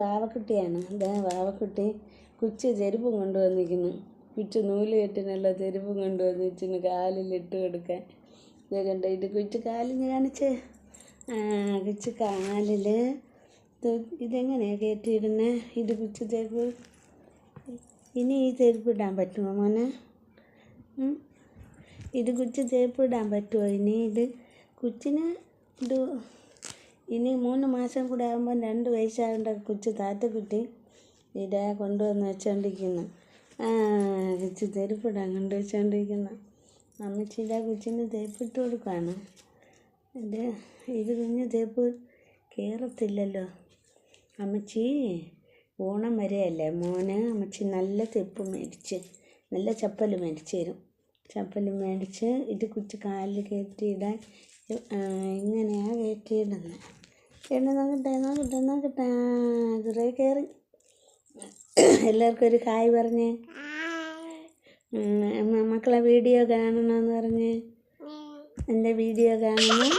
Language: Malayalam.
വാവക്കുട്ടിയാണ്. ഇതാ വാവക്കുട്ടി കുച്ച് ചെരുപ്പും കൊണ്ടുവന്നിരിക്കുന്നു. കുച്ച് നൂല് കെട്ടിനുള്ള ചെരുപ്പും കൊണ്ടുവന്നിച്ചിന് കാലിലിട്ട് കൊടുക്കാൻ. ഇത് കണ്ടോ, ഇത് കുച്ച് കാലിന് കാണിച്ച്. കുച്ച് കാലിൽ ഇതെങ്ങനെയാണ് കയറ്റിയിടുന്നത്? ഇത് കുച്ച് ചെരുപ്പ്. ഇനി ഈ ചെരുപ്പ് ഇടാൻ പറ്റുമോ മോനെ? ഇത് കുച്ച് ചെരുപ്പ് ഇടാൻ പറ്റുമോ? ഇനി ഇത് കുച്ചിന് ഇത് ഇനി 3 മാസം കൂടെ ആകുമ്പോൾ 2 വയസ്സാകേണ്ട കുച്ച് താത്തക്കുട്ടി ഇതാ കൊണ്ടുവന്ന് വെച്ചോണ്ടിരിക്കുന്നു. കുച്ച് ചെരുപ്പിടാൻ കൊണ്ടുവച്ചോണ്ടിരിക്കുന്നു. അമ്മച്ചി ഇതാ കുച്ചിന് തേപ്പിട്ട് കൊടുക്കുകയാണ്. ഇത് കുഞ്ഞ് തേപ്പ് കയറത്തില്ലല്ലോ. അമ്മച്ചി ഓണം വരെയല്ലേ മോന്, അമ്മച്ചി നല്ല തെപ്പ് മേടിച്ച്, നല്ല ചപ്പൽ മേടിച്ച് തരും. ചപ്പൽ മേടിച്ച് ഇത് കുച്ച് കാലിൽ കയറ്റിയിടാൻ ഇങ്ങനെയാണ് കയറ്റിയിടുന്നത്. നോക്കട്ടെ കുറേ കയറി. എല്ലാവർക്കും ഒരു ഹായ് പറഞ്ഞേ. മക്കളെ വീഡിയോ കാണണമെന്ന് പറഞ്ഞ്, എൻ്റെ വീഡിയോ കാണണം.